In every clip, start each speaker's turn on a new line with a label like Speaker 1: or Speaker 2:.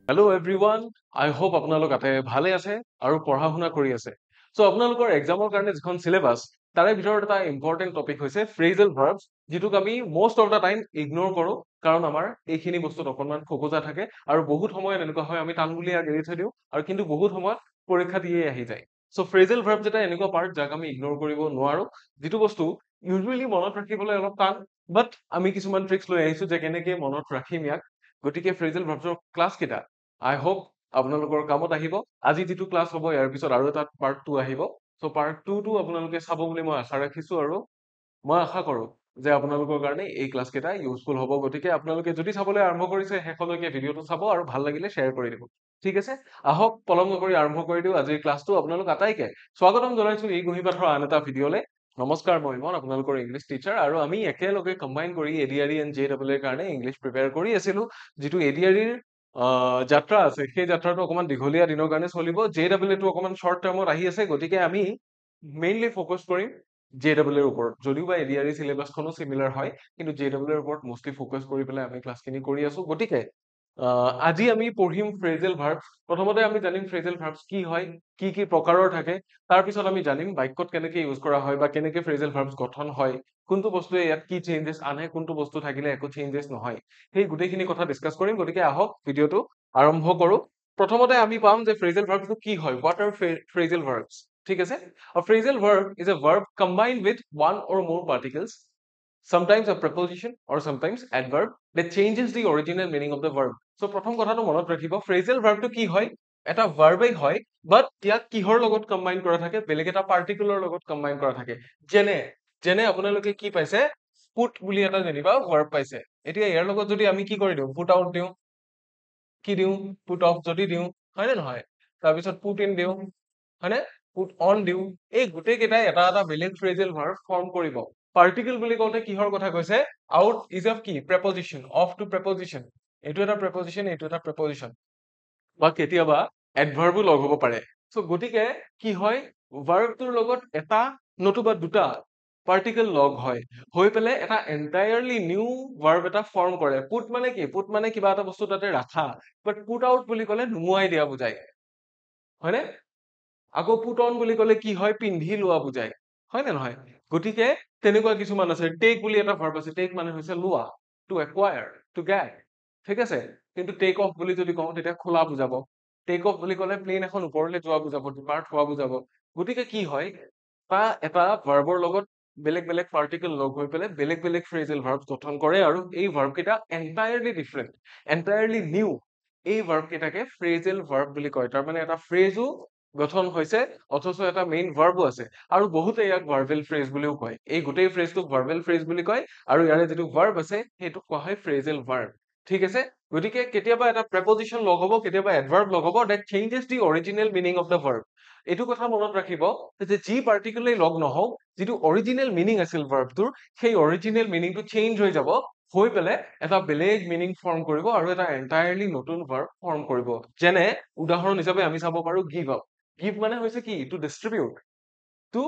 Speaker 1: Hello everyone. I hope আপোনালোক আতে ভালে আছে আৰু পঢ়া শুনা কৰি আছে। So আপোনালোকৰ এক্সামৰ কাৰণে যিখন সিলেবাস তাৰে ভিতৰত এটা ইম্পৰ্টেন্ট টপিক হৈছে ফ্ৰেজেল ভাৰ্বছ যিটোক আমি most of the time ignore কৰো কাৰণ আমাৰ এইখিনি বস্তুত অকণমান খোকোজা থাকে আৰু বহুত সময়ত এনেকুৱা হয় আমি টাংগুলিয়া এৰি থৈ দিওঁ আৰু কিন্তু বহুত সময়ত পৰীক্ষা দিয়ে আহি যায়। So ফ্ৰেজেল ভাৰ্ব যেটা এনেকুৱা পাৰ্ট যাক আমি ইগনোৰ কৰিব নোৱাৰো যিটো বস্তু ইউজুৱেলি মনত ৰাখিবলৈ অলপ টান বাট আমি কিছুমান ট্ৰিক্স লৈ আহিছো যে কেনেকৈ মনত ৰাখিম ইয়াক। গতিকে ফ্ৰেজেল ভাৰ্বছৰ ক্লাছ কেইটা I hope আপোনালোকৰ কামত আহিব। আজি যিটো ক্লাছ হ'ব ইয়াৰ পিছত আৰু এটা পাৰ্ট 2 আহিব। সো পাৰ্ট 2 টো আপোনালোকে চাব বুলি মই আশা ৰাখিছো আৰু মই আশা কৰো যে আপোনালোকৰ কাৰণে এই ক্লাছ কেইটা ইউজফুল হ'ব। গতিকে আপোনালোকে যদি চাবলৈ আৰম্ভ কৰিছে শেষলৈকে ভিডিঅ'টো চাব আৰু ভাল লাগিলে শ্বেয়াৰ কৰি দিব। ঠিক আছে, আহক পলম নকৰি আৰম্ভ কৰি দিওঁ আজিৰ ক্লাছটো। আপোনালোক আটাইকে স্বাগতম জনাইছো এই গুহি পাঠৰ আন এটা ভিডিঅ'লে। নমস্কাৰ, মই ইমন আপোনালোকৰ ইংলিছ টিচাৰ আৰু আমি একেলগে কম্বাইন কৰি এডিআৰই এণ্ড জেডাবল এৰ কাৰণে ইংলিছ প্ৰিপেয়াৰ কৰি আছিলো। যিটো এডিআৰইৰ যাত্ৰা আছে সেই যাত্ৰাটো অকমান দীঘলীয়া দিনৰ কাৰণে চলিব। জেডাবলটো অকমান শৰ্ট টাৰ্মত আহি আছে, গতিকে আমি মেইনলি ফ'কাছ কৰিম জেডাবল এৰ ওপৰত। যদিও বা এডিআৰই চিলেবাছখনো চিমিলাৰ হয় কিন্তু জেডাবল এৰ ওপৰত মষ্টলি ফ'কাছ কৰি পেলাই আমি ক্লাছখিনি কৰি আছো। গতিকে আজি আমি পঢ়িম ফ্ৰেজেল ভাৰ্বছ। প্ৰথমতে আমি জানিম ফ্ৰেজেল ভাৰ্বছ কি হয়, কি প্ৰকাৰৰ থাকে। তাৰপিছত আমি জানিম বাক্যত কেনেকে ইউজ কৰা হয় বা কেনেকে ফ্ৰেজেল ভাৰ্বছ গঠন হয়, কোনটো বস্তুৱে ইয়াত কি চেঞ্জেছ আনে, কোনটো বস্তু থাকিলে একো চেঞ্জেছ নহয়, সেই গোটেইখিনি কথা ডিছকাছ কৰিম। গতিকে আহক ভিডিঅ'টো আৰম্ভ কৰো। প্ৰথমতে আমি পাম যে ফ্ৰেজেল ভাৰ্বছটো কি হয়, হোৱাট আৰ ফ্ৰেজেল ভাৰ্বছ। ঠিক আছে, a phrasal verb is a verb combined with one or more particles, sometimes a preposition or sometimes adverb that changes the original meaning of the verb. So প্ৰথম কথাটো মনত ৰাখিব, ফ্ৰেজেল ভাৰ্বটো কি হয়, এটা ভাৰ্বেই হয় বাট ইয়াক কিহৰ লগত কম্বাইন কৰা থাকে, বেলেগ এটা পাৰ্টিকুলাৰ লগত কম্বাইন কৰা থাকে। যেনে যেনে আপোনালোকে কি পাইছে, পুট বুলি এটা যেনিবা ভাৰ্ব পাইছে। এতিয়া ইয়াৰ লগত যদি আমি কি কৰি দিওঁ, পুট আউট দিওঁ, কি দিওঁ, পুট অফ যদি দিওঁ, হয় নে নহয়, তাৰপিছত পুট ইন দিওঁ, হয়নে, পুট অন দিওঁ, এই গোটেই কেইটাই এটা এটা বেলেগ ফ্ৰেজেল ভাৰ্ব ফৰ্ম কৰিব। পাৰ্টিকল বুলি কওঁতে কিহৰ কথা কৈছে, আউট ইজ অফ কি, প্ৰেপজিশ্যন, অফ টু প্ৰেপজিশ্যন, এইটো এটা প্ৰেপজিশ্যন, এইটো এটা প্ৰেপজিশ্যন, বা কেতিয়াবা এডভাৰ্বো লগ হ'ব পাৰে। চ' গতিকে কি হয়, ভাৰ্বটোৰ লগত এটা নতুবা দুটা পাৰ্টিকল লগ হয়, হৈ পেলাই এটা এন্টায়াৰলি নিউ ভাৰ্ব এটা ফৰ্ম কৰে। পুট মানে কি, পুট মানে কিবা এটা বস্তু তাতে ৰাখা, বাট পুট আউট বুলি ক'লে নুমুৱাই দিয়া বুজায়, হয়নে। আকৌ পুট অন বুলি ক'লে কি হয়, পিন্ধি লোৱা বুজায়, হয় নে নহয়। গতিকে তেনেকুৱা কিছুমান আছে। টেক বুলি এটা ভাৰ্ব আছে, টেক মানে হৈছে লোৱা, টু একুৱায়াৰ, টু গেট, ঠিক আছে। কিন্তু টেক অফ বুলি যদি কওঁ তেতিয়া খোলা বুজাব। টেক অফ বুলি ক'লে প্লেন এখন ওপৰলৈ যোৱা বুজাব, ডিপাৰ্ট হোৱা বুজাব। গতিকে কি হয়, এটা ভাৰ্বৰ লগত বেলেগ বেলেগ পাৰ্টিকল লগ হৈ পেলাই বেলেগ বেলেগ ফ্ৰেজেল ভাৰ্ব গঠন কৰে আৰু এই ভাৰ্ব কেইটা এন্টায়াৰলি ডিফাৰেণ্ট, এন্টায়াৰলি নিউ, এই ভাৰ্ব কেইটাকে ফ্ৰেজেল ভাৰ্ব বুলি কয়। তাৰমানে এটা ফ্ৰেজো গঠন হৈছে অথচ এটা মেইন ভাৰ্বো আছে, আৰু বহুতে ইয়াক ভাৰ্বেল ফ্ৰেজ বুলিও কয়। এই গোটেই ফ্ৰেজটোক ভাৰ্বেল ফ্ৰেজ বুলি কয় আৰু ইয়াৰে যিটো ভাৰ্ব আছে সেইটোক কোৱা হয় ফ্ৰেজেল ভাৰ্ব। ঠিক আছে, গতিকে কেতিয়াবা এটা প্ৰেপজিশ্যন লগ হ'ব, কেতিয়াবা এডভাৰ্ব লগ হ'ব, that changes the original meaning of the verb. এইটো কথা মনত ৰাখিব যে যি পাৰ্টিকুলাৰলি লগ নহওক, যিটো অৰিজিনেল মিনিং আছিল ভাৰ্বটোৰ, সেই অৰিজিনেল মিনিংটো চেঞ্জ হৈ যাব, হৈ পেলাই এটা বেলেগ মিনিং ফৰ্ম কৰিব আৰু এটা এন্টায়াৰলি নতুন ভাৰ্ব ফৰ্ম কৰিব। যেনে উদাহৰণ হিচাপে আমি চাব পাৰো গিভ আপ। গিভ মানে হৈছে কি, to distribute, to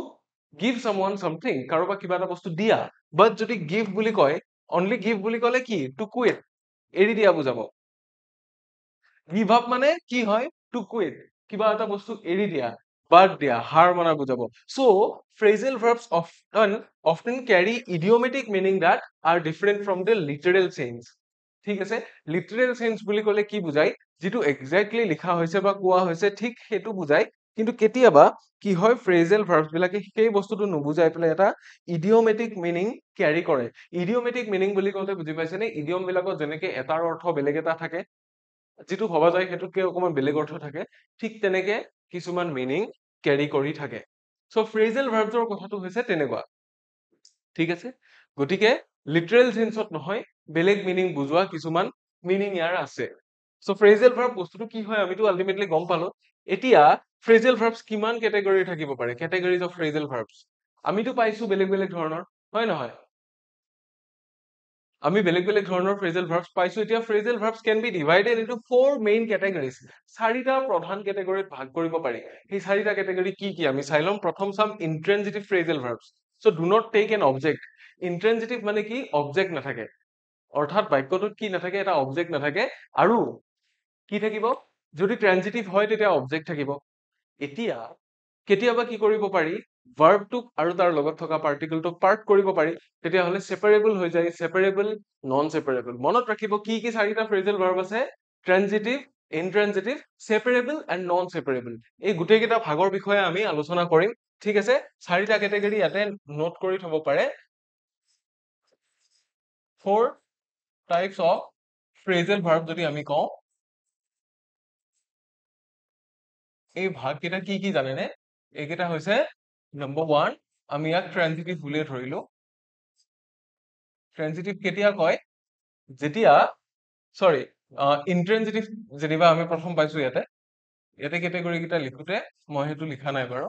Speaker 1: give someone something, কাৰোবাক কিবা এটা বস্তু দিয়া। বাট যদি গিভ বুলি কয়, অনলি গিভ বুলি ক'লে কি, টু কুইট, এৰি দিয়া বুজাব। গিভ আপ মানে কি হয়, টু কুইট, কিবা এটা বস্তু এৰি দিয়া, বাদ দিয়া, হাৰ মনা বুজাব। So phrasal verbs often carry idiomatic meaning that are different from the literal sense. ঠিক আছে, লিটাৰেল চেঞ্জ বুলি ক'লে কি বুজাই, যিটো একজেক্টলি লিখা হৈছে বা কোৱা হৈছে ঠিক সেইটো বুজাই। কিন্তু কেতিয়াবা কি হয়, ফ্ৰেজেল ভাৰ্বছ বিলাকে সেই বস্তুটো নুবুজাই পেলাই এটা ইডিঅমেটিক মিনিং কেৰি কৰে। ইডিঅমেটিক মিনিং বুলি কওঁতে বুজি পাইছেনে, ইডিয়ম বিলাকত যেনেকে এটাৰ অৰ্থ বেলেগ এটা থাকে, যিটো ভবা যায় সেইটোতকে অকণমান বেলেগ অৰ্থ থাকে, ঠিক তেনেকে কিছুমান মিনিং কেৰি কৰি থাকে। চ' ফ্ৰেজেল ভাৰ্বছৰ কথাটো হৈছে তেনেকুৱা, ঠিক আছে। গতিকে লিটাৰেল চেঞ্চত নহয়, বেলেগ মিনিং বুজোৱা কিছুমান মিনিং ইয়াৰ আছে। চ' ফ্ৰেজেল ভাৰ্ব বস্তুটো কি হয় আমিতো আলটিমেটলি গম পালো। এতিয়া ফ্ৰেজেল ভাৰ্বছ কিমান কেটেগৰী থাকিব পাৰে, কেটেগৰীজ অফ ফ্ৰেজেল ভাৰ্বছ আমিতো পাইছো বেলেগ বেলেগ ধৰণৰ, হয় নহয়, আমি বেলেগ বেলেগ ধৰণৰ ফ্ৰেজেল ভাৰ্বছ পাইছো। এতিয়া phrasal verbs can be divided into 4 main categories, চাৰিটা প্ৰধান কেটেগৰীত ভাগ কৰিব পাৰি। সেই চাৰিটা কেটেগৰী কি কি আমি চাই ল'ম। প্ৰথম some intransitive phrasal verbs. So' do not take an object. Intransitive মানে কি, অবজেক্ট নাথাকে, অৰ্থাৎ বাক্যটোত কি নাথাকে, এটা অবজেক্ট নাথাকে, আৰু কি থাকিব যদি ট্ৰানজিটিভ হয় তেতিয়া অবজেক্ট থাকিব এতিয়া কেতিয়াবা কি কৰিব পাৰি ভাৰ্বটোক আৰু তাৰ লগত থকা পাৰ্টিকলটোক পাৰ্ট কৰিব পাৰি তেতিয়াহ'লে সেপাৰেবল হৈ যায় সেপাৰেবল নন সেপাৰেবল মনত ৰাখিব কি কি চাৰিটা ফ্ৰেজেল ভাৰ্ব আছে ট্ৰানজিটিভ ইনট্ৰানজিটিভ সেপাৰেবল এণ্ড নন সেপাৰেবল এই গোটেই কেইটা ভাগৰ বিষয়ে আমি আলোচনা কৰিম ঠিক আছে চাৰিটা কেটেগৰী ইয়াতে নোট কৰি থব পাৰে 4 টাইপস অফ ফ্ৰেজেল ভাৰ্ব যদি আমি কওঁ এই ভাগ কেইটা কি কি জানেনে এইকেইটা হৈছে নম্বৰ 1 আমি ইয়াক ট্ৰানজিটিভ বুলিয়ে ধৰিলো ট্ৰানজিটিভ কেতিয়া কয় যেতিয়া সৰি ইনট্ৰানজিটিভ যেনিবা আমি প্ৰথম পাইছো ইয়াতে কেটেগৰী কেইটা লিখোতে মই হেতু লিখা নাই বাৰু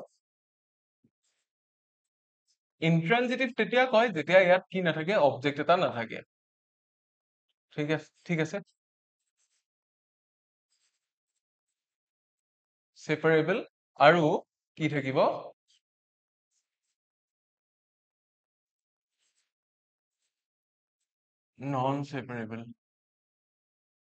Speaker 1: ইনট্ৰানজিটিভ তেতিয়া কয় যেতিয়া ইয়াত কি নাথাকে অবজেক্ট এটা নাথাকে ঠিক আছে সেপাৰেবল আৰু কি থাকিব নন সেপাৰেবল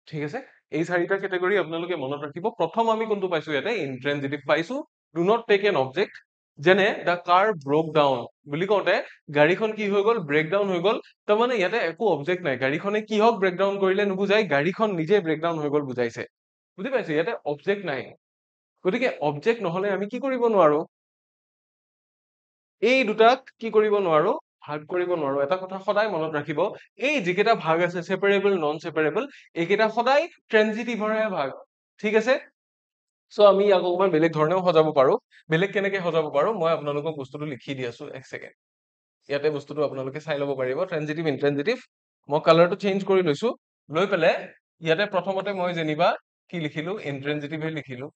Speaker 1: ঠিক আছে এই চাৰিটা কেটেগৰী আপোনালোকে মনত ৰাখিব প্ৰথম আমি কোনটো পাইছো ইয়াতে ইনট্ৰানজিটিভ পাইছো do not take an object যেনে দা কাৰ ব্ৰোক ডাউন বুলি কওঁতে গাড়ীখন কি হৈ গ'ল ব্ৰেকডাউন হৈ গ'ল তাৰমানে ইয়াতে একো অবজেক্ট নাই গাড়ীখনে কি হওক ব্ৰেকডাউন কৰিলে নুবুজাই গাড়ীখন নিজে ব্ৰেকডাউন হৈ গ'ল বুজাইছে বুজি পাইছে ইয়াতে অবজেক্ট নাই গতিকে অবজেক্ট নহলে আমি কি কৰিব নোৱাৰো এই দুটাক কি কৰিব নোৱাৰো ভাগ কৰিব নোৱাৰো এটা কথা সদায় মনত ৰাখিব এই যিকেইটা ভাগ আছে সেপাৰেবল নন সেপাৰেবল এইকেইটা সদায় ট্ৰানজিটিভৰহে ভাগ ঠিক আছে সো আমি ইয়াক অকমান বেলেগ ধৰণেও সজাব পাৰো বেলেগ কেনেকে সজাব পাৰো মই আপোনালোকক বস্তুটো লিখি দি আছো এক ছেকেণ্ড ইয়াতে বস্তুটো আপোনালোকে চাই ল'ব পাৰিব ট্ৰানজিটিভ ইনট্ৰানজিটিভ মই কালাৰটো চেঞ্জ কৰি লৈছো লৈ পেলাই ইয়াতে প্ৰথমতে মই যেনিবা কি লিখিলো ইনট্ৰানজিটিভে লিখিলো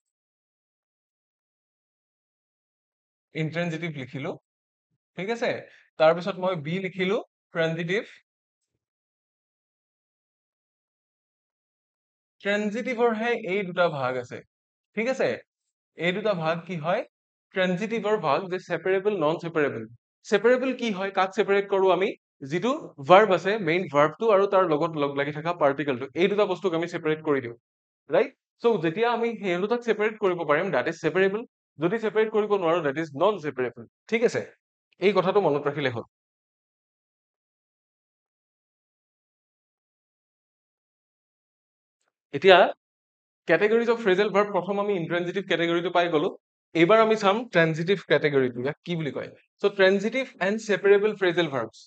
Speaker 1: ইনট্ৰানজিটিভ লিখিলো ঠিক আছে তাৰপিছত মই বি লিখিলো ট্ৰানজিটিভ ট্ৰানজিটিভৰহে এই দুটা ভাগ আছে ঠিক আছে এই দুটা ভাগ কি হয় ট্ৰানজিটিভৰ ভাগ যে সেপাৰেবল নন সেপাৰেবল সেপাৰেবল কি হয় কাক সেপাৰেট কৰো আমি যিটো ভাৰ্ব আছে মেইন ভাৰ্বটো আৰু তাৰ লগত লগ লাগি থকা পাৰ্টিকলটো এই দুটা বস্তুক আমি সেপাৰেট কৰি দিওঁ ৰাইট সো যেতিয়া আমি সেই দুটাক সেপাৰেট কৰিব পাৰিম দ্যাট ইজ সেপাৰেবল যদি সেপাৰেট কৰিব নোৱাৰো দ্যাট ইজ নন সেপাৰেবল ঠিক আছে এই কথাটো মনত ৰাখিলে হ'ল এতিয়া categories of phrasal verb প্ৰথম আমি intransitive category টো পাই গলো এইবাৰ আমি চাম transitive category টো ইয়াক কি বুলি কয় so transitive and separable phrasal verbs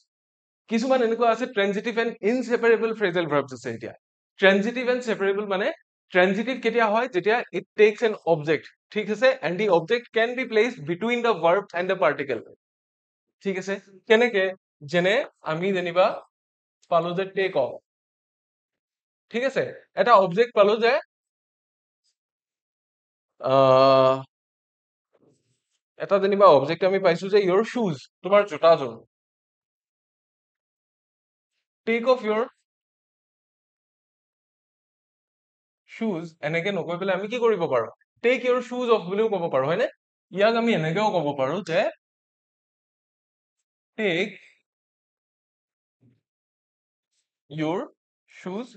Speaker 1: কিছুমান এনেকুৱা আছে transitive and inseparable phrasal verbs আছে এতিয়া transitive and separable মানে transitive কেতিয়া হয় যেতিয়া it takes an object ঠিক আছে and the object can be placed between the verb and the particle ঠিক আছে কেনেকে যেনে আমি যেনিবা পালো যে take off ঠিক আছে এটা অবজেক্ট পালো যে এটা যেনিবা অবজেক্ট আমি পাইছো যে your shoes তোমাৰ জোতাযোৰ take off your shoes এনেকে নকৈ পেলাই আমি কি কৰিব পাৰো take your shoes off বুলিও ক'ব পাৰো হয়নে ইয়াক আমি এনেকেও ক'ব পাৰো যে take your shoes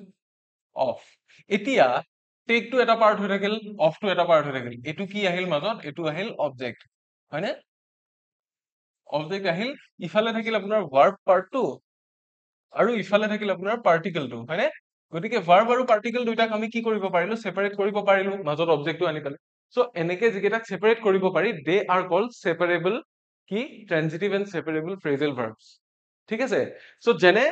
Speaker 1: off এতিয়া take টো এটা পাৰ্ট হৈ থাকিল off টো এটা পাৰ্ট হৈ থাকিল এটো কি আহিল মাজত এটো আহিল অবজেক্ট হয়নে অবজেক্ট আহিল ইফালে থাকিল আপোনাৰ verb পাৰ্টটো আৰু ইফালে থাকিল আপোনাৰ পাৰ্টিকলটো হয়নে গতিকে verb আৰু পাৰ্টিকল দুইটাক আমি কি কৰিব পাৰিলো সেপাৰেট কৰিব পাৰিলো মাজত অবজেক্টটো আনি পেলাই সো এনেকে যিকেইটাক সেপাৰেট কৰিব পাৰি দে আৰ কল্ড সেপাৰেবল কি ট্ৰানজিটিভ এণ্ড সেপাৰেবল ফ্ৰেজেল ভাৰ্বছ ঠিক আছে সো যেনে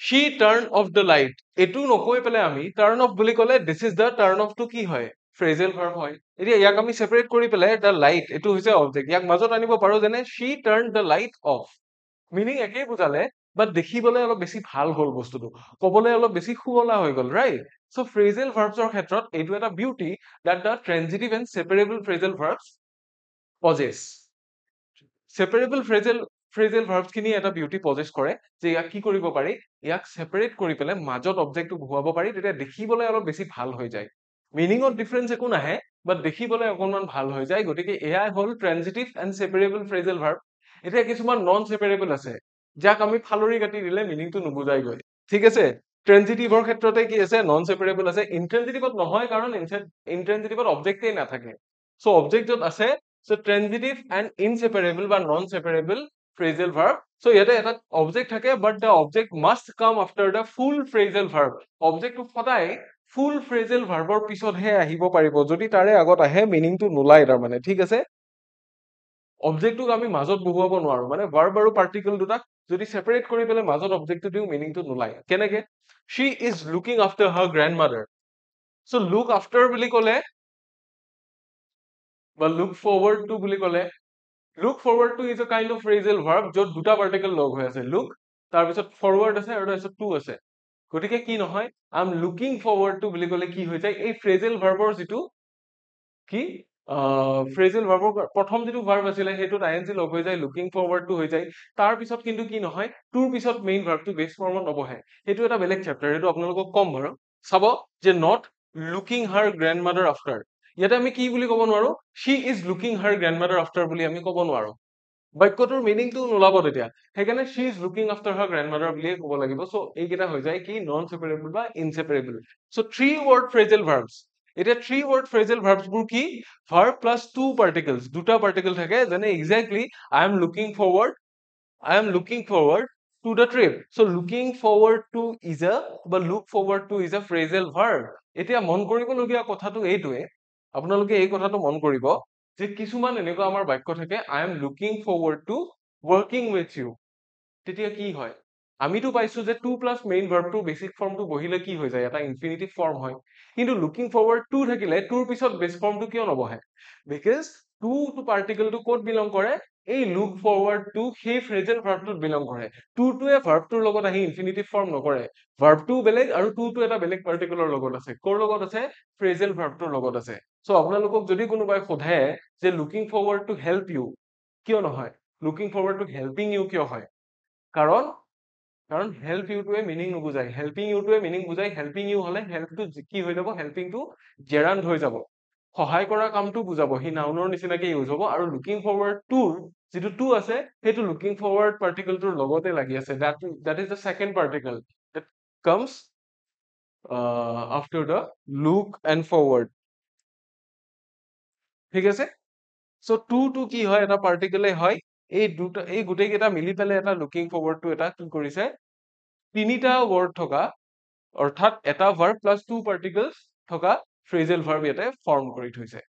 Speaker 1: she turned off the light এটো নকৈ পেলাই আমি turn off বুলি ক'লে this is the turn off টো কি হয় ফ্ৰেজেল ভাৰ্ব হয় এতিয়া ইয়াক আমি সেপাৰেট কৰি পেলাই the light এটো হৈছে অবজেক্ট ইয়াক মাজত আনিব পাৰো যেনে she turned the light off meaning একেই বুজালে বাট দেখিবলৈ অলপ বেছি ভাল হ'ল বস্তুটো ক'বলৈ অলপ বেছি সুৱলা হৈ গ'ল ৰাইট সো ফ্ৰেজেল ভাৰ্বছৰ ক্ষেত্ৰত এইটো এটা beauty that the transitive and separable phrasal verbs possess separable phrasal verbs খিনি এটা বিউটি পজেছ কৰে যে ইয়াক কি কৰিব পাৰি ইয়াক সেপাৰেট কৰি পেলাই মাজত অবজেক্টটো বহুৱাব পাৰি তেতিয়া দেখিবলৈ অলপ বেছি ভাল হৈ যায় মিনিঙত ডিফাৰেন্স একো নাহে বাট দেখিবলৈ অকণমান ভাল হৈ যায় গতিকে এয়াই হ'ল ট্ৰানজিটিভ এণ্ড সেপাৰেবল ফ্ৰেজেল ভাৰ্ব এতিয়া কিছুমান নন সেপাৰেবল আছে যাক আমি ফালৰি কাটি দিলে মিনিংটো নুবুজাই গৈ ঠিক আছে ট্ৰেনজিটিভৰ ক্ষেত্ৰতে কি আছে নন সেপাৰেবল আছে ইনট্ৰেনজিটিভত নহয় কাৰণ ইনট্ৰেনজিটিভত অবজেক্টেই নাথাকে সো অবজেক্ট য'ত আছে সো ট্ৰেনজিটিভ এণ্ড ইনসেপাৰেবল বা নন সেপাৰেবল ফ্ৰেজেল ভাৰ্ব সো ইয়াতে এটা অবজেক্ট থাকে বাট দ্য অবজেক্ট মাষ্ট কাম আফটাৰ দ্য ফুল ফ্ৰেজেল ভাৰ্ব অবজেক্টটো সদায় ফুল ফ্ৰেজেল ভাৰ্বৰ পিছতহে আহিব পাৰিব যদি তাৰে আগত আহে মিনিংটো নোলায় তাৰমানে ঠিক আছে অবজেক্টটোক আমি মাজত বহুৱাব নোৱাৰো মানে ভাৰ্ব আৰু পাৰ্টিকল দুটাক যদি সেপাৰেট কৰি পেলাই মাজত অবজেক্টটো দিও মিনিংটো নোলায় কেনেকে she is looking after her grandmother so look after বুলি ক'লে বা look forward to বুলি ক'লে look forward to is a kind of phrasal verb য'ত দুটা পাৰ্টিকল লগ হৈ আছে look তাৰপিছত forward আছে আৰু তাৰপিছত to আছে গতিকে কি নহয় I'm looking forward to বুলি ক'লে কি হৈ যায় এই phrasal verbৰ যিটো কি ফ্ৰেজেল ভাৰ্বৰ প্ৰথম যিটো ভাৰ্ব আছিলে সেইটো আইএনজি লগ হৈ যায় লুকিং ফৰৱাৰ্ড টু হৈ যায় তাৰ পিছত কিন্তু কি নহয় টুৰ পিছত মেইন ভাৰ্বটো বেছ ফৰ্মত নবহে সেইটো এটা বেলেগ চেপ্টাৰ সেইটো আপোনালোকক কম বাৰু চাব যে নট লুকিং হাৰ গ্ৰেণ্ডমাদাৰ আফটাৰ ইয়াতে আমি কি বুলি ক'ব নোৱাৰো she is looking her গ্ৰেণ্ডমাদাৰ after বুলি আমি ক'ব নোৱাৰো বাক্যটোৰ মিনিংটো নোলাব তেতিয়া সেইকাৰণে शी ইজ লুকিং আফটাৰ হাৰ গ্ৰেণ্ডমাদাৰ বুলিয়ে ক'ব লাগিব সো এইকেইটা হৈ যায় কি নন সেপাৰেবল বা ইনসেপাৰেবল সো থ্ৰী ৱৰ্ড ফ্ৰেজেল ভাৰ্বছ এতিয়া থ্ৰী ৱৰ্ড ফ্ৰেজেল ভাৰ্বছবোৰ কি verb plus two particles দুটা particle থাকে যেনে exactly I am looking forward to the trip so looking forward to is a বা look forward to is a phrasal verb এতিয়া মন কৰিবলগীয়া কথাটো এইটোৱে আপোনালোকে এই কথাটো মন কৰিব যে কিছুমান এনেকুৱা আমাৰ বাক্য থাকে I am looking forward to working with you তেতিয়া কি হয় আমিতো পাইছো যে টু প্লাছ মেইন ভাৰ্বটো বেছিক ফৰ্মটো বহিলে কি হৈ যায় এটা ইনফিনিটিভ ফৰ্ম হয় কিন্তু লুকিং ফৰৱাৰ্ড টু থাকিলে টুৰ পিছত বেছ ফৰ্মটো কিয় নবহে বিকজ টু পাৰ্টিকলটো ক'ত বিলং কৰে এই লুক ফৰৱাৰ্ড টু সেই ফ্ৰেজেল ভাৰ্বটোত বিলং কৰে টুটোৱে ভাৰ্বটোৰ লগত আহি ইনফিনিটিভ ফৰ্ম নকৰে ভাৰ্বটোও বেলেগ আৰু টুটো এটা বেলেগ পাৰ্টিকুলাৰ লগত আছে ক'ৰ লগত আছে ফ্ৰেজেল ভাৰ্বটোৰ লগত আছে চ' আপোনালোকক যদি কোনোবাই সোধে যে looking forward to help you কিয় নহয় looking forward to helping you কিয় হয় কাৰণ হেল্প ইউটোৱে মিনিং নুবুজায় হেল্পিং ইউটোৱে মিনিং বুজায় হেল্পিং ইউ হলে হেল্পটো কি হৈ যাব হেল্পিংটো জেৰাণ্ড হৈ যাব সহায় কৰা কামটো বুজাব সি নাউনৰ নিচিনাকে ইউজ হ'ব আৰু লুকিং ফৰৱাৰ্ড টুৰ যিটো টু আছে সেইটো লুকিং ফৰৱাৰ্ড পাৰ্টিকলটোৰ লগতে লাগি আছে that is the second particle that comes after the look and forward ঠিক আছে সো টু কি হয় এটা পাৰ্টিকলে হয় এই গোটেই কেইটা মিলি পেলাই এটা লুকিং ফৰৱাৰ্ড টু এটা কি কৰিছে তিনিটা ৱৰ্ড থকা অৰ্থাৎ এটা ভাৰ্ব প্লাছ টু পাৰ্টিকলছ থকা ফ্ৰেজেল ভাৰ্ব ইয়াতে ফৰ্ম কৰি থৈছে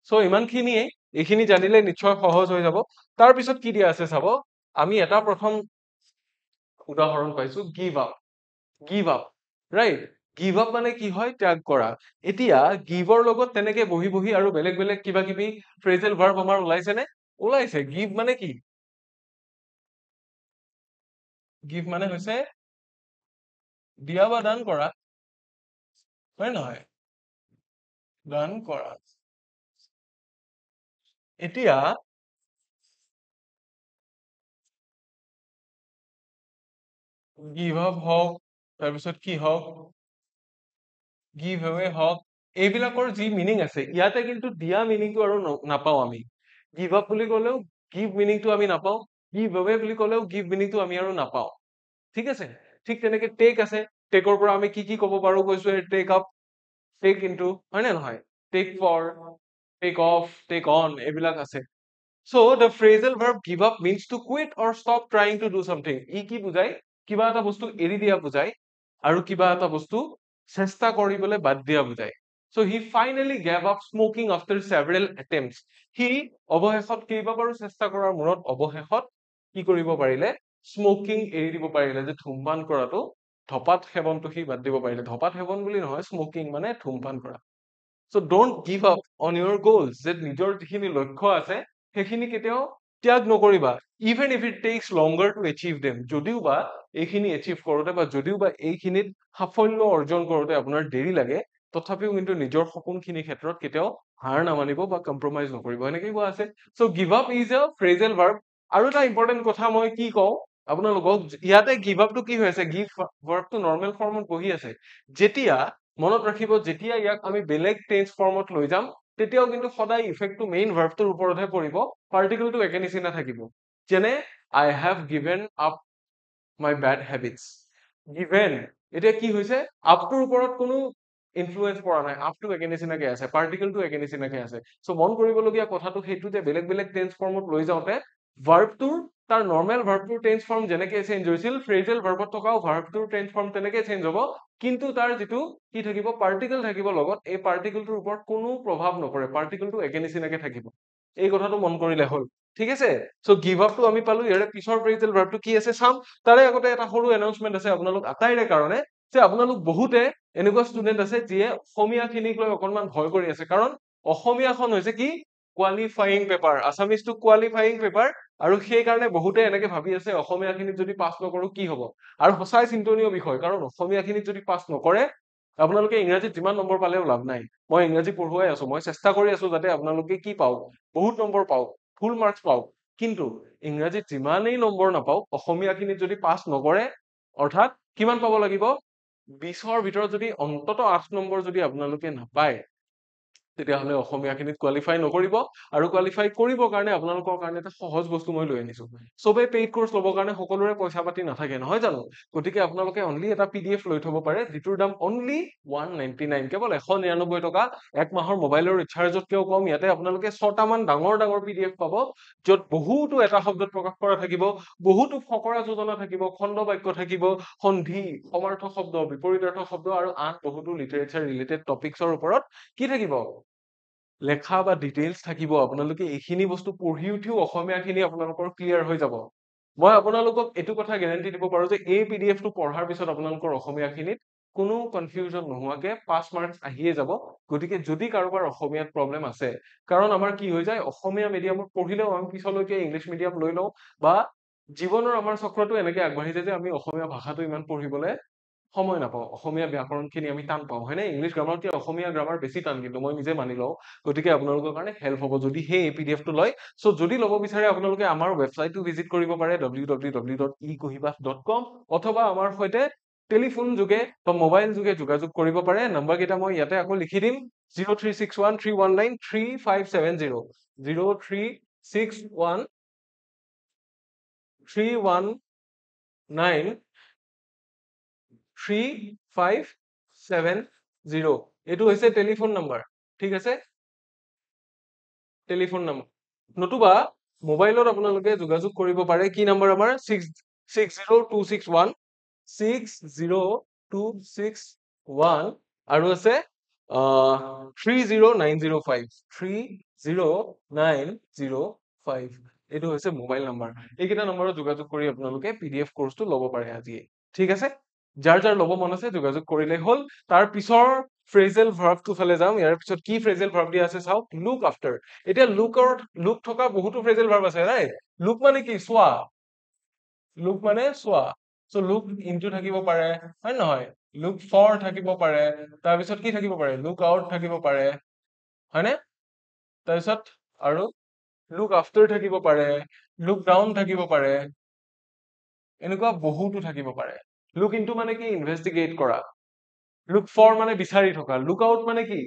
Speaker 1: সো ইমানখিনিয়ে এইখিনি জানিলে নিশ্চয় সহজ হৈ যাব তাৰ পিছত কি দিয়া আছে চাব আমি এটা প্ৰথম উদাহৰণ পাইছো give up right give up মানে কি হয় ত্যাগ কৰা এতিয়া গিভৰ লগত তেনেকে বহি বহি আৰু বেলেগ বেলেগ কিবা কিবি ফ্ৰেজেল ভাৰ্ব আমাৰ ওলাইছে নে ওলাইছে গিভ মানে কি গিভ মানে হৈছে দিয়া বা দান কৰা হয় নহয় দান কৰা এতিয়া গিভ আপ হওক তাৰপিছত কি হওক গিভ এৱে হওক এইবিলাকৰ যি মিনিং আছে ইয়াতে কিন্তু দিয়া মিনিংটো আৰু নাপাওঁ আমি গিভ আপ বুলি ক'লেও গিভ মিনিংটো আমি নাপাওঁ গিভ এৱে বুলি ক'লেও গিভ মিনিংটো আমি আৰু নাপাওঁ ঠিক আছে ঠিক তেনেকে টেক আছে টেকৰ পৰা আমি কি ক'ব পাৰো কৈছো টেক আপ টেক ইনটু হয় নে নহয় take for take off take on এইবিলাক আছে So the phrasal verb give up means to quit or stop trying to do something. ই কি বুজাই কিবা এটা বস্তু এৰি দিয়া বুজাই আৰু কিবা এটা বস্তু চেষ্টা কৰিবলৈ বাদ দিয়া বুজাই So he finally gave up smoking after several attempts. সি অৱশেষত কেইবাবাৰো চেষ্টা কৰাৰ মূৰত অৱশেষত কি কৰিব পাৰিলে স্মোকিং এৰি দিব পাৰিলে যে ধূমপান কৰাটো ধপাত সেৱনটো সি বাদ দিব পাৰিলে ধপাত সেৱন বুলি নহয় স্মোকিং মানে ধূমপান কৰা So don't give up on your goals যে নিজৰ যিখিনি লক্ষ্য আছে সেইখিনি কেতিয়াও ত্যাগ নকৰিবা even if it takes longer to achieve them যদিও বা এইখিনি achieve কৰোতে বা যদিও বা এইখিনিত সাফল্য অৰ্জন কৰোতে আপোনাৰ দেৰি লাগে তথাপিও কিন্তু নিজৰ সপোনখিনিৰ ক্ষেত্ৰত কেতিয়াও হাৰ নামানিব বা কম্প্ৰমাইজ নকৰিব এনেকৈ কোৱা আছে so give up is a phrasal verb আৰু এটা ইম্পৰ্টেন্ট কথা মই কি কওঁ আপোনালোকক ইয়াতে give up টো কি হৈ আছে give verb টো নৰ্মেল ফৰ্মত বহি আছে যেতিয়া মনত ৰাখিব যেতিয়া ইয়াক আমি বেলেগ টেন্স ফৰ্মত লৈ যাম তেতিয়াও কিন্তু সদায় ইফেক্টটো মেইন ভাৰ্বটোৰ ওপৰতহে পৰিব পাৰ্টিকলটো একে নিচিনা থাকিব যেনে I have given up my bad habits given এতিয়া কি হৈছে, আপটোৰ ওপৰত কোনো ইনফ্লুৱেঞ্চ পৰা নাই, আপটো একে নিচিনাকে আছে, পাৰ্টিকেলটো একে নিচিনাকে আছে। চ' মন কৰিবলগীয়া কথাটো সেইটো যে বেলেগ বেলেগ টেন্স ফৰ্মত লৈ যাওঁতে ভাৰ্বটোৰ তাৰ নৰ্মেল ভাৰ্বটোৰ টেন্স ফৰ্ম যেনেকে চেঞ্জ হৈছিল, ফ্ৰেজেল ভাৰ্বত থকাও ভাৰ্বটোৰ টেন্স ফৰ্ম তেনেকে চেঞ্জ হ'ব, কিন্তু তাৰ যিটো কি থাকিব, পাৰ্টিকেল থাকিব লগত, এই পাৰ্টিকেলটোৰ ওপৰত কোনো প্ৰভাৱ নপৰে, পাৰ্টিকেলটো একে নিচিনাকে থাকিব। এই কথাটো মন কৰিলে হ'ল। ঠিক আছে, চ' গিভ আপটো আমি পালো, ইয়াৰে পিছৰ ফ্ৰেজেল ভাৰ্বটো কি আছে চাম। তাৰে আগতে এটা সৰু এনাউন্সমেন্ট আছে আপোনালোক আটাইৰে কাৰণে, যে আপোনালোক বহুতে এনেকুৱা ষ্টুডেন্ট আছে যিয়ে অসমীয়াখিনিক লৈ অকনমান ভয় কৰি আছে, কাৰণ অসমীয়াখন হৈছে কি কোৱালিফাইং পেপাৰ, আছামিজটো কোৱালিফাইং পেপাৰ, আৰু সেইকাৰণে বহুতে এনেকে ভাবি আছে অসমীয়াখিনিত যদি পাছ নকৰো কি হব। আৰু সঁচাই চিন্তনীয় বিষয়, কাৰণ অসমীয়াখিনিত যদি পাছ নকৰে আপোনালোকে ইংৰাজীত যিমান নম্বৰ পালেও লাভ নাই। মই ইংৰাজী পঢ়ুৱাই আছো, মই চেষ্টা কৰি আছো যাতে আপোনালোকে কি পাওক, বহুত নম্বৰ পাওক, ফুল মাৰ্কছ পাওক, কিন্তু ইংৰাজীত যিমানেই নম্বৰ নাপাওক অসমীয়াখিনিত যদি পাছ নকৰে, অৰ্থাৎ কিমান পাব লাগিব, 20ৰ ভিতৰত যদি অন্তত 8 নম্বৰ যদি আপোনালোকে নাপায়, তেতিয়াহ'লে অসমীয়াখিনিত কোৱালিফাই নকৰিব। আৰু কোৱালিফাই কৰিবৰ কাৰণে আপোনালোকৰ কাৰণে এটা সহজ বস্তু মই লৈ আনিছো। চবেই পেইড কোৰ্চ ল'বৰ কাৰণে সকলোৰে পইচা পাতি নাথাকে, নহয় জানো? গতিকে আপোনালোকে অনলি এটা PDF লৈ থব পাৰে, যিটোৰ দাম অনলি 199, কেৱল 199 টকা। এক মাহৰ মোবাইলৰ ৰিচাৰ্জতকেও কম। ইয়াতে আপোনালোকে 6টা মান ডাঙৰ ডাঙৰ PDF পাব, য'ত বহুতো এটা শব্দত প্ৰকাশ কৰা থাকিব, বহুতো ফকৰা যোজনা থাকিব, খণ্ড বাক্য থাকিব, সন্ধি, সমাৰ্থক শব্দ, বিপৰীতাৰ্থক শব্দ, আৰু আন বহুতো লিটাৰেচাৰ ৰিলেটেড টপিকছৰ ওপৰত কি থাকিব, লেখা বা ডিটেইলছ থাকিব। আপোনালোকে এইখিনি বস্তু পঢ়ি উঠিও অসমীয়াখিনি আপোনালোকৰ ক্লিয়াৰ হৈ যাব। মই আপোনালোকক এইটো কথা গেৰেণ্টি দিব পাৰো যে এই PDFটো পঢ়াৰ পিছত আপোনালোকৰ অসমীয়াখিনিত কোনো কনফিউজন নোহোৱাকে 5 মাৰ্কছ আহিয়ে যাব। গতিকে যদি কাৰোবাৰ অসমীয়াত প্ৰব্লেম আছে, কাৰণ আমাৰ কি হৈ যায়, অসমীয়া মিডিয়ামত পঢ়িলেও আমি পিছলৈকে ইংলিছ মিডিয়াম লৈ লওঁ, বা জীৱনৰ আমাৰ চক্ৰটো এনেকে আগবাঢ়ি যায় যে আমি অসমীয়া ভাষাটো ইমান পঢ়িবলৈ সময় নাপাওঁ, অসমীয়া ব্যাকৰণখিনি আমি টান পাওঁ, হয়নে? ইংলিছ গ্ৰামাৰতকে অসমীয়া গ্ৰামাৰ বেছি টান, কিন্তু মই নিজে মানি লওঁ। গতিকে আপোনালোকৰ কাৰণে হেল্প হ'ব যদি সেই PDF টো লয়। চ' যদি ল'ব বিচাৰে আপোনালোকে আমাৰ ৱেবছাইটটো ভিজিট কৰিব পাৰে, www.ecohibas.com, অথবা আমাৰ সৈতে টেলিফোন যোগে বা মোবাইল যোগে যোগাযোগ কৰিব পাৰে। নাম্বাৰ কেইটা মই ইয়াতে আকৌ লিখি দিম, 0361319357, 0361319357, এইটো হৈছে টেলিফোন নাম্বাৰ। ঠিক আছে, টেলিফোন নাম্বাৰ। নতুবা মোবাইলত আপোনালোকে যোগাযোগ কৰিব পাৰে, কি নাম্বাৰ আমাৰ, 60261 আৰু আছে 30905। এইটো হৈছে মোবাইল নাম্বাৰ। এইকেইটা নম্বৰত যোগাযোগ কৰি আপোনালোকে PDF কোৰ্চটো ল'ব পাৰে আজিয়ে। ঠিক আছে, যাৰ যাৰ ল'ব মন আছে যোগাযোগ কৰিলেই হ'ল। তাৰ পিছৰ ফ্ৰেজেল ভাৰ্বটো ফালে যাম। ইয়াৰ পিছত কি ফ্ৰেজেল ভাৰ্ব দিয়া আছে চাওক, লুক আফটাৰ। এতিয়া লুক থকা বহুতো ফ্ৰেজেল ভাৰ্ব আছে, ৰাইট? লুক মানে কি, চোৱা, লুক মানে চোৱা। চ' লুক ইনটু থাকিব পাৰে, হয় নহয়? লুক ফৰ থাকিব পাৰে, তাৰপিছত কি থাকিব পাৰে, লুক আউট থাকিব পাৰে, হয়নে? তাৰপিছত আৰু লুক আফটাৰ থাকিব পাৰে, লুক ডাউন থাকিব পাৰে, এনেকুৱা বহুতো থাকিব পাৰে। লুক ইনটু মানে কি, ইনভেষ্টিগেট কৰা। লুক ফৰ মানে বিচাৰি থকা। লুক আউট মানে কি,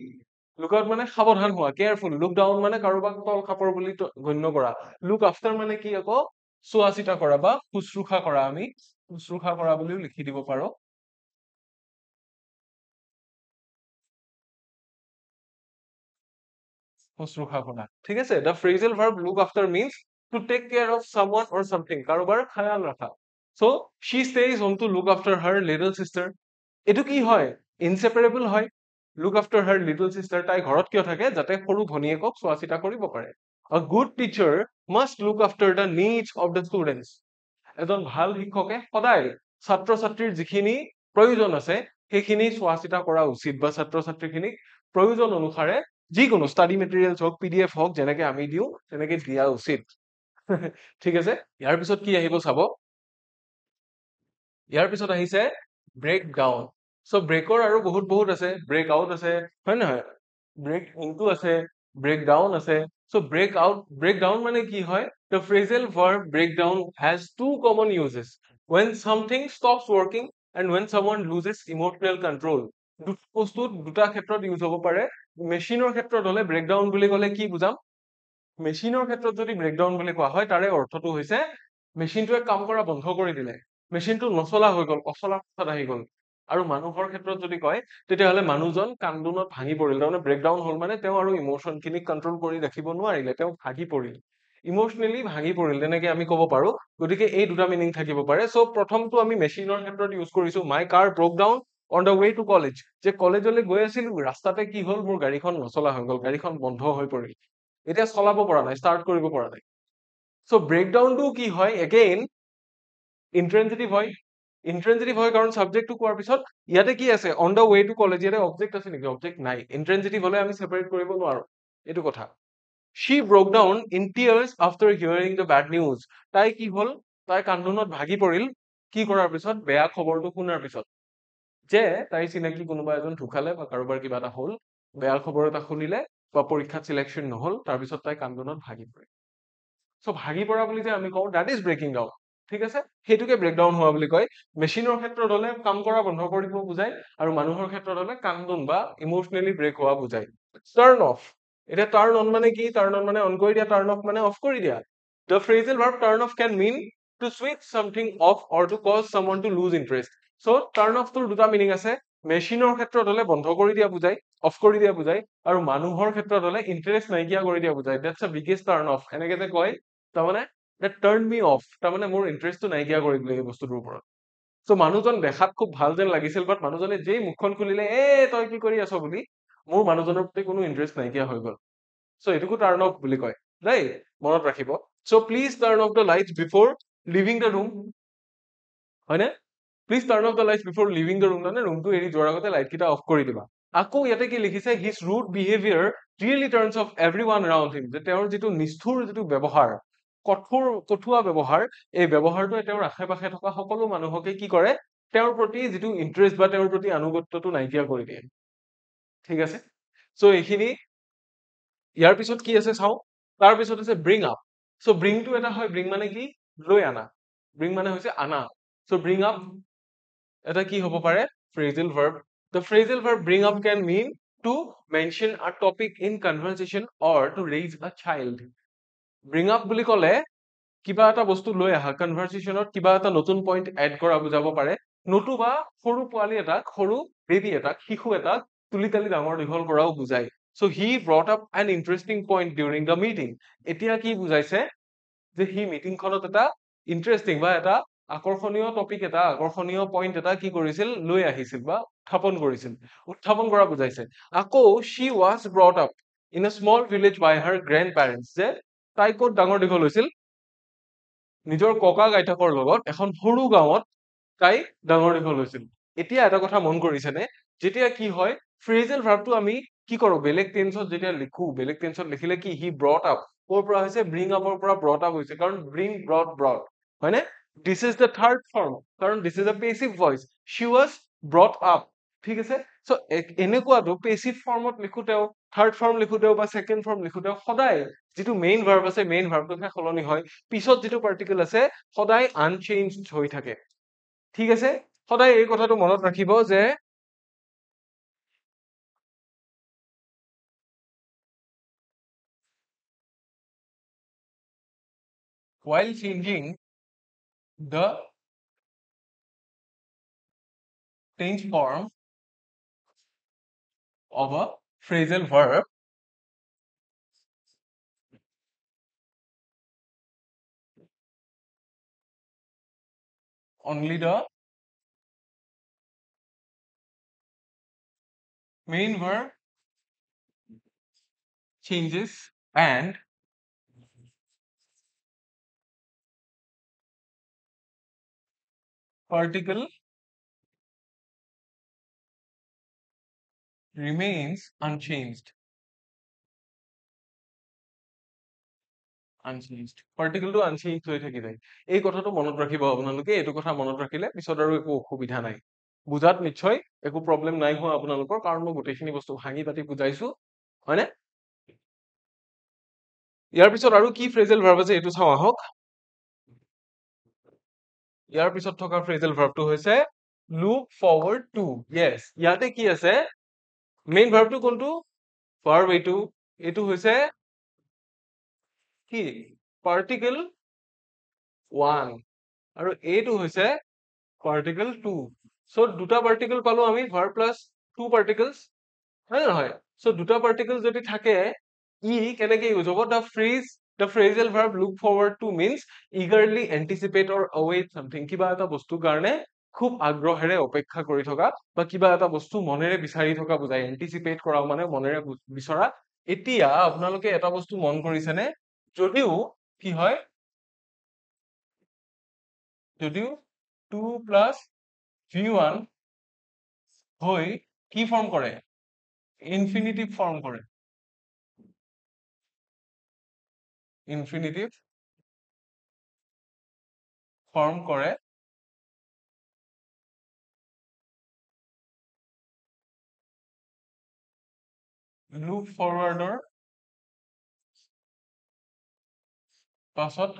Speaker 1: লুক আউট মানে সাৱধান হোৱা, কেয়াৰফুল। লুক ডাউন মানে কাৰোবাক তল খাপৰ বুলি গণ্য কৰা। লুক আফটাৰ মানে কি, আকৌ চোৱা চিতা কৰা বা শুশ্ৰূষা কৰা, আমি শুশ্ৰূষা কৰা বুলিও লিখি দিব পাৰো। শুশ্ৰূষা কৰা, ঠিক আছে। The phrasal verb look after means to take care of someone or something, কাৰোবাৰ খ্যাল ৰাখা। So she stays home to look after her little sister. এইটো কি হয়, ইনছেপাৰেবল হয়। লুক আফটাৰ হাৰ লিটল চিষ্টাৰ, তাই ঘৰত কিয় থাকে, যাতে সৰু ভনীয়েকক চোৱা চিতা কৰিব পাৰে। A good teacher must look after the needs of the students. এজন ভাল শিক্ষকে সদায় ছাত্ৰ ছাত্ৰীৰ যিখিনি প্ৰয়োজন আছে সেইখিনি চোৱা চিতা কৰা উচিত, বা ছাত্ৰ ছাত্ৰীখিনিক প্ৰয়োজন অনুসাৰে যিকোনো ষ্টাডি মেটেৰিয়েলছ হওক, PDF হওক, যেনেকে আমি দিওঁ তেনেকে দিয়া উচিত। ঠিক আছে, ইয়াৰ পিছত কি আহিব চাব। ইয়াৰ পিছত আহিছে ব্ৰেক ডাউন। চ' ব্ৰেকৰ আৰু বহুত আছে, ব্ৰেক আউট আছে, হয় নহয়? ব্ৰেক ইনটু আছে, ব্ৰেক ডাউন আছে। চ' ব্ৰেক ডাউন মানে কি হয়, the phrasal verb break down has two common uses: when something stops working and when someone loses emotional control. দুটা বস্তুত দুটা ক্ষেত্ৰত ইউজ হ'ব পাৰে। মেচিনৰ ক্ষেত্ৰত হলে ব্ৰেকডাউন বুলি ক'লে কি বুজাম, মেচিনৰ ক্ষেত্ৰত যদি ব্ৰেকডাউন বুলি কোৱা হয়, তাৰে অৰ্থটো হৈছে মেচিনটোৱে কাম কৰা বন্ধ কৰি দিলে, মেচিনটো নচলা হৈ গ'ল, অচলা অৱস্থাত আহি গ'ল। আৰু মানুহৰ ক্ষেত্ৰত যদি কয় তেতিয়াহ'লে মানুহজন কান্দোনত ভাঙি পৰিল, তাৰমানে ব্ৰেকডাউন হ'ল মানে তেওঁ আৰু ইমোচনখিনিক কণ্ট্ৰল কৰি ৰাখিব নোৱাৰিলে, তেওঁ ভাগি পৰিল, ইমোচনেলি ভাগি পৰিল, তেনেকে আমি ক'ব পাৰো। গতিকে এই দুটা মিনিং থাকিব পাৰে। চ' প্ৰথমটো আমি মেচিনৰ ক্ষেত্ৰত ইউজ কৰিছো, my car broke down on the way to college, যে কলেজলৈ গৈ আছিলো, ৰাস্তাতে কি হ'ল, মোৰ গাড়ীখন নচলা হৈ গ'ল, গাড়ীখন বন্ধ হৈ পৰিল, এতিয়া চলাব পৰা নাই, ষ্টাৰ্ট কৰিব পৰা নাই। চ' ব্ৰেকডাউনটো কি হয়, এগেইন ইন্ট্ৰেনজিটিভ হয়। ইন্ট্ৰেনজিটিভ হয় কাৰণ চাবজেক্টটো কোৱাৰ পিছত ইয়াতে কি আছে, on the way to college, ইয়াতে অবজেক্ট আছে নেকি, অবজেক্ট নাই, ইন্ট্ৰেনজিটিভ হলে আমি সেপাৰেট কৰিব নোৱাৰো, এইটো কথা। She broke down in tears after hearing the bad news. তাই কি হ'ল, তাই কান্দোনত ভাগি পৰিল কি কৰাৰ পিছত, বেয়া খবৰটো শুনাৰ পিছত, যে তাইৰ চিনাকি কোনোবা এজন ঢুকালে বা কাৰোবাৰ কিবা এটা হ'ল, বেয়া খবৰ এটা শুনিলে বা পৰীক্ষাত চিলেকশ্যন নহ'ল, তাৰপিছত তাই কান্দোনত ভাগি পৰিল। চ' ভাগি পৰা বুলি যে আমি কওঁ, দ্যাট ইজ ব্ৰেকিং ডাউন, ঠিক আছে, সেইটোকে ব্ৰেকডাউন হোৱা বুলি কয়। মেচিনৰ ক্ষেত্ৰত হলে কাম কৰা বন্ধ কৰিব বুজায়, আৰু মানুহৰ ক্ষেত্ৰত হলে কান্দোন বা ইমোচনেলি ব্ৰেক হোৱা বুজায়। টাৰ্ণ অফ, এতিয়া টাৰ্ণ অন মানে কি, টাৰ্ণ অন মানে অন কৰি দিয়া, টাৰ্ণ অফ মানে অফ কৰি দিয়া। The phrasal verb turn off can mean to switch something off or to cause someone to lose interest. চ' টাৰ্ণ অফটোৰ দুটা মিনিং আছে, মেচিনৰ ক্ষেত্ৰত হলে বন্ধ কৰি দিয়া বুজায়, অফ কৰি দিয়া বুজায়, আৰু মানুহৰ ক্ষেত্ৰত হলে ইন্টাৰেষ্ট নাইকিয়া কৰি দিয়া বুজায়, দ্যাটছ আ বিগেষ্ট টাৰ্ণ অফ, এনেকে যে কয়, তাৰমানে that turned me off, তাৰমানে মোৰ ইন্টাৰেষ্টটো নাইকিয়া কৰি দিলে এই বস্তুটোৰ ওপৰত। চ' মানুহজন দেখাত খুব ভাল যেন লাগিছিল, বাট মানুহজনে যেই মুখখন খুলিলে তই কি কৰি আছ বুলি, মোৰ মানুহজনৰ প্ৰতি কোনো ইন্টাৰেষ্ট নাইকিয়া হৈ গ'ল। চ' এইটোকো টাৰ্ণ অফ বুলি কয়, ৰাইট, মনত ৰাখিব। So' please turn off the lights before leaving the room, হয়নে, please turn off the lights before leaving the room, মানে ৰুমটো এৰি যোৱাৰ আগতে লাইট কেইটা অফ কৰি দিবা। আকৌ ইয়াতে কি লিখিছে, his rude behaviour really turns off everyone around him, যে তেওঁৰ যিটো নিষ্ঠুৰ যিটো ব্যৱহাৰ, কঠোৱা ব্যৱহাৰ, এই ব্যৱহাৰটোৱে তেওঁৰ আশে পাশে থকা সকলো মানুহকে কি কৰে, তেওঁৰ প্ৰতি যিটো ইন্টাৰেষ্ট বা তেওঁৰ প্ৰতি আনুগত্যটো নাইকিয়া কৰি দিয়ে, ঠিক আছে। চ' এইখিনি, ইয়াৰ পিছত কি আছে চাওঁ, তাৰ পিছত আছে ব্ৰিং আপ। চ' ব্ৰিংটো এটা হয়, ব্ৰিং মানে কি, লৈ আনা, ব্ৰিং মানে হৈছে আনা। চ' ব্ৰিং আপ এটা কি হ'ব পাৰে, ফ্ৰেজেল verb. The phrasal verb bring up can mean to mention a topic in conversation or to raise a child. Bring up বুলি ক'লে কিবা এটা বস্তু লৈ আহা, কনভাৰচেশ্যনত কিবা এটা নতুন পইণ্ট এড কৰা বুজাব পাৰে, নতুবা সৰু পোৱালি এটাক, সৰু বেবী এটাক, শিশু এটাক তুলি তালি ডাঙৰ দীঘল কৰাও বুজায়। So' he brought up an interesting point during the meeting, এতিয়া কি বুজাইছে, যে সি মিটিংখনত এটা ইণ্টাৰেষ্টিং বা এটা আকৰ্ষণীয় টপিক এটা, আকৰ্ষণীয় পইণ্ট এটা কি কৰিছিল, লৈ আহিছিল বা উত্থাপন কৰিছিল, উত্থাপন কৰা বুজাইছে। আকৌ she was brought up in a small village by her grandparents, যে তাই ক'ত ডাঙৰ দীঘল হৈছিল, নিজৰ ককা আইতাকৰ লগত এখন সৰু গাঁৱত তাই ডাঙৰ দীঘল হৈছিল। এতিয়া এটা কথা মন কৰিছেনে, যেতিয়া কি হয়, ফ্ৰেজেল ভাৰ্বটো আমি কি কৰো, বেলেগ টেন্সত যেতিয়া লিখো, বেলেগ টেন্সত লিখিলে কি, হি ব্ৰট আপ, ক'ৰ পৰা হৈছে, ব্ৰিং আপৰ পৰা ব্ৰট আপ হৈছে, কাৰণ ব্ৰিং ব্ৰট ব্ৰট, হয়নে, this is the third form, কাৰণ this is a passive voice, she was brought up, ঠিক আছে। চ' এনেকুৱাটো পেচিভ ফৰ্মত লিখোতেও, থাৰ্ড ফৰ্ম লিখোতেও বা ছেকেণ্ড ফৰ্ম লিখোতেও সদায় যিটো মেইন ভাৰ্ব আছে, মেইন ভাৰ্বটোহে সলনি হয়, পিছত যিটো পাৰ্টিকল আছে সদায় আনচেঞ্জড হৈ থাকে, ঠিক আছে। সদায় এই কথাটো মনত ৰাখিব যে while changing the tense form of a phrasal verb, only the main verb changes and particle remains unchanged. Unchanged, পাৰ্টিকলটো আনচেঞ্জ হৈ থাকি যায়। এই কথাটো মনত ৰাখিব আপোনালোকে, এইটো কথা মনত ৰাখিলে পিছত আৰু একো অসুবিধা নাই, বুজাত নিশ্চয় একো প্ৰব্লেম নাই হোৱা আপোনালোকৰ, কাৰণ মই গোটেইখিনি বস্তু ভাঙি পাতি বুজাইছো, হয়নে। ইয়াৰ পিছত আৰু কি ফ্ৰেজেল ভাৰ্ব আছে এইটো চাওঁ আহক। ইয়াৰ পিছত থকা ফ্ৰেজেল ভাৰ্বটো হৈছে look forward to, yes, ইয়াতে কি আছে, মেইন ভাৰ্বটো কোনটো, ভাৰ্ব এইটো হৈছে কি, পাৰ্টিকল 1, আৰু এইটো হৈছে পাৰ্টিকল 2, সো দুটা পাৰ্টিকল পালো আমি ভাৰ্ব প্লাছ টু পাৰ্টিকলছ, হয় নে নহয়? সো দুটা পাৰ্টিকল যদি থাকে ই কেনেকে ইউজ হ'ব? the phrasal verb look forward to means eagerly anticipate or await something, কিবা এটা বস্তুৰ কাৰণে খুব আগ্ৰহেৰে অপেক্ষা কৰি থকা বা কিবা এটা বস্তু মনেৰে বিচাৰি থকা বুজায়। এন্টিচিপেট কৰা মানে মনেৰে বিচৰা। এতিয়া আপোনালোকে এটা বস্তু মন কৰিছেনে, যদিও কি হয়, যদিও 2 প্লাছ V1 হৈ কি ফৰ্ম কৰে? ইনফিনিটিভ ফৰ্ম কৰে। ইনফিনিটিভ ফৰ্ম কৰে, লুক ফৰৱাৰ্ডৰ পাছত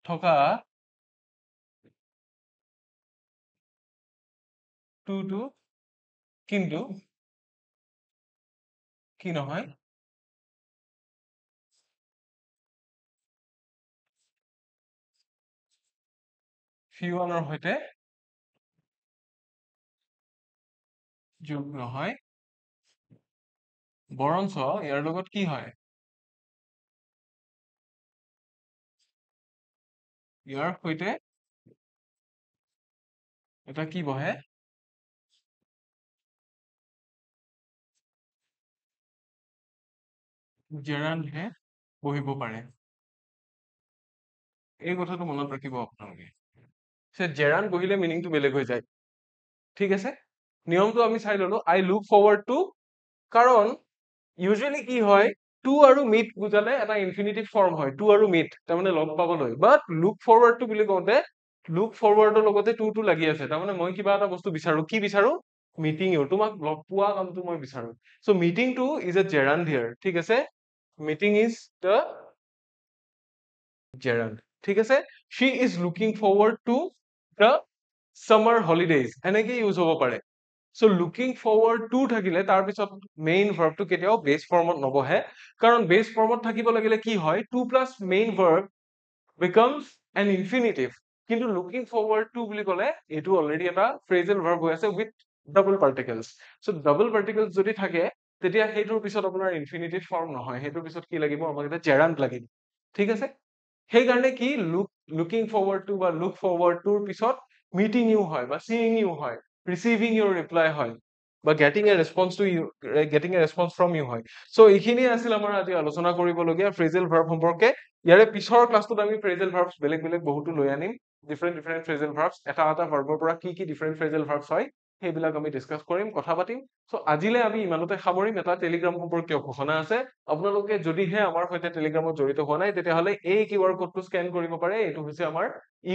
Speaker 1: থকা টুটো কিন্তু কি নহয়, V1ৰ সৈতে যোগ নহয়, বৰঞ্চ ইয়াৰ লগত কি হয়, ইয়াৰ সৈতে এটা কি বহে, জেৰাণ্ডহে বহিব পাৰে। এই কথাটো মনত ৰাখিব আপোনালোকে। জেৰাণ্ড বহিলে মিনিংটো বেলেগ হৈ যায়। ঠিক আছে, নিয়মটো আমি চাই ললো। আই লুক ফৰৱাৰ্ড টু, কাৰণ ইউজুৱেলি কি হয়, টু আৰু মিট বুজালে এটা ইনফিনিটিভ ফৰ্ম হয়, টু আৰু মিট তাৰমানে লগ পাবলৈ। বাট লুক ফৰৱাৰ্ড টু বুলি কওঁতে লুক ফৰৱাৰ্ডৰ লগতে টুটো লাগি আছে, তাৰমানে মই কিবা এটা বস্তু বিচাৰো, কি বিচাৰো? মিটিং ইউ, তোমাক লগ পোৱা কামটো মই বিচাৰো। চ' মিটিং টু ইজ এ জেৰাণ্ড হিয়াৰ। ঠিক আছে, মিটিং ইজ দ্য জেৰাণ্ড। ঠিক আছে, she is looking forward to the summer holidays, এনেকে ইউজ হ'ব পাৰে। চ' লুকিং ফৰৱাৰ্ড টু থাকিলে তাৰ পিছত মেইন ভাৰ্বটো কেতিয়াও বেছ ফৰ্মত নবহে, কাৰণ বেছ ফৰ্মত থাকিব লাগিলে কি হয়, to plus main verb becomes an infinitive, কিন্তু looking forward to বুলি ক'লে এইটো অলৰেডি এটা phrasal verb হৈ আছে with double particles। so double particles যদি থাকে তেতিয়া সেইটোৰ পিছত আপোনাৰ infinitive form নহয়, সেইটোৰ পিছত কি লাগিব, আমাক এটা gerund লাগিব। ঠিক আছে, সেইকাৰণে কি looking forward to বা look forward to পিছত meeting you হয় বা seeing you হয়, receiving your reply হয় বা getting a response from you হয়। so এইখিনিয়ে আছিল আমাৰ আজি আলোচনা কৰিবলগীয়া phrasal verb সম্পৰ্কে। ইয়াৰে পিছৰ ক্লাছটোত আমি phrasal verbs বেলেগ বেলেগ বহুতো লৈ আনিম, different phrasal verbs, এটা ভাৰ্বৰ পৰা কি কি different phrasal verbs হয় সেইবিলাক আমি ডিছকাছ কৰিম, কথা পাতিম। চ' আজিলৈ আমি ইমানতে সামৰিম। এটা টেলিগ্ৰাম সম্পৰ্কীয় ঘোষণা আছে, আপোনালোকে যদিহে আমাৰ সৈতে টেলিগ্ৰামত জড়িত হোৱা নাই তেতিয়াহ'লে এই QR কোডটো স্কেন কৰিব পাৰে। এইটো হৈছে আমাৰ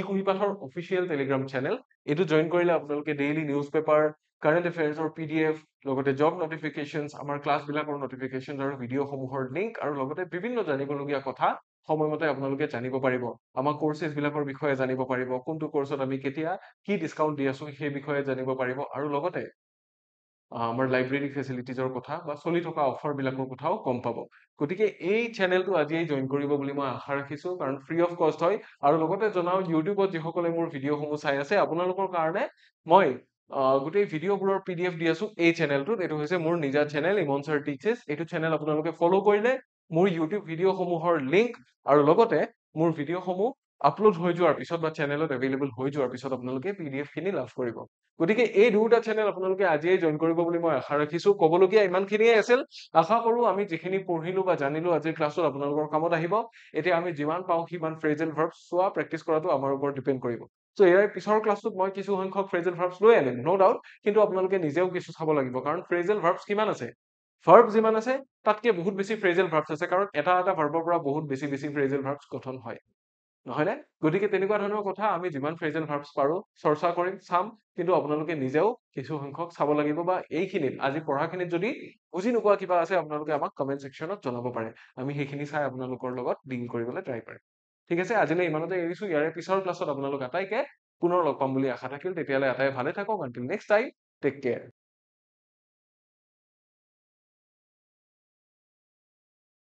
Speaker 1: কুইপাথৰ অফিচিয়েল টেলিগ্ৰাম চেনেল। এইটো জইন কৰিলে আপোনালোকে ডেইলি নিউজ পেপাৰ, কাৰেণ্ট এফেয়াৰ্ছৰ PDF, লগতে জব নটিফিকেশ্যনছ, আমাৰ ক্লাছবিলাকৰ নটিফিকেশ্যন আৰু ভিডিঅ'সমূহৰ লিংক, আৰু লগতে বিভিন্ন জানিবলগীয়া কথা সময়মতে আপোনালোকে জানিব পাৰিব। আমাৰ কোৰ্চেছ বিলাকৰ বিষয়ে জানিব পাৰিব, কোনটো কোৰ্চত আমি কেতিয়া কি ডিছকাউণ্ট দি আছো সেই বিষয়ে জানিব পাৰিব, আৰু লগতে আমাৰ লাইব্ৰেৰী ফেচিলিটিজৰ কথা বা চলি থকা অফাৰ বিলাকৰ কথাও গম পাব। গতিকে এই চেনেলটো আজিয়ে জইন কৰিব বুলি মই আশা ৰাখিছো, কাৰণ ফ্ৰী অফ কষ্ট হয়। আৰু লগতে জনাও, ইউটিউবত যিসকলে মোৰ ভিডিঅ'সমূহ চাই আছে আপোনালোকৰ কাৰণে মই গোটেই ভিডিঅ'বোৰৰ PDF দি আছো এই চেনেলটোত। এইটো হৈছে মোৰ নিজা চেনেল, ইমন ছাৰ টিচেছ। এইটো চেনেল আপোনালোকে ফ'ল' কৰিলে মোৰ ইউটিউব ভিডিঅ'সমূহৰ লিংক আৰু লগতে মোৰ ভিডিঅ'সমূহ আপলোড হৈ যোৱাৰ পিছত বা চেনেলত এভেইলেবল হৈ যোৱাৰ পিছত আপোনালোকে PDF খিনি লাভ কৰিব। গতিকে এই দুটা চেনেল আপোনালোকে আজিয়ে জইন কৰিব বুলি মই আশা ৰাখিছো। ক'বলগীয়া ইমানখিনিয়ে আছিল। আশা কৰো আমি যিখিনি পঢ়িলো বা জানিলো আজিৰ ক্লাছত আপোনালোকৰ কামত আহিব। এতিয়া আমি যিমান পাওঁ সিমান ফ্ৰেজেল ভাৰ্বছ চোৱা, প্ৰেক্টিচ কৰাটো আমাৰ ওপৰত ডিপেণ্ড কৰিব। চ' ইয়াৰ পিছৰ ক্লাছটোত মই কিছু সংখ্যক ফ্ৰেজেল ভাৰ্বছ লৈ আনিম, ন' ডাউট, কিন্তু আপোনালোকে নিজেও কিছু চাব লাগিব, কাৰণ ফ্ৰেজেল ভাৰ্বছ কিমান আছে, ভাৰ্ব যিমান আছে তাতকে বহুত বেছি ফ্ৰেজেল ভাৰ্বছ আছে, কাৰণ এটা ভাৰ্বৰ পৰা বহুত বেছি ফ্ৰেজেল ভাৰ্বছ গঠন হয়, নহয়নে? গতিকে তেনেকুৱা ধৰণৰ কথা আমি যিমান ফ্ৰেজেল ভাৰ্বছ পাৰো চৰ্চা কৰিম, চাম, কিন্তু আপোনালোকে নিজেও কিছু সংখ্যক চাব লাগিব, বা এইখিনিত আজি পঢ়াখিনিত যদি বুজি নোপোৱা কিবা আছে আপোনালোকে আমাক কমেণ্ট ছেকশ্যনত জনাব পাৰে। আমি সেইখিনি চাই আপোনালোকৰ লগত ডিল কৰিবলৈ ট্ৰাই কৰিম। ঠিক আছে, আজিলৈ ইমানতে এৰিছো। ইয়াৰে পিছৰ ক্লাছত আপোনালোক আটাইকে পুনৰ লগ পাম বুলি আশা থাকিল। তেতিয়ালৈ আটাই ভালে থাকক। Until next time, take care.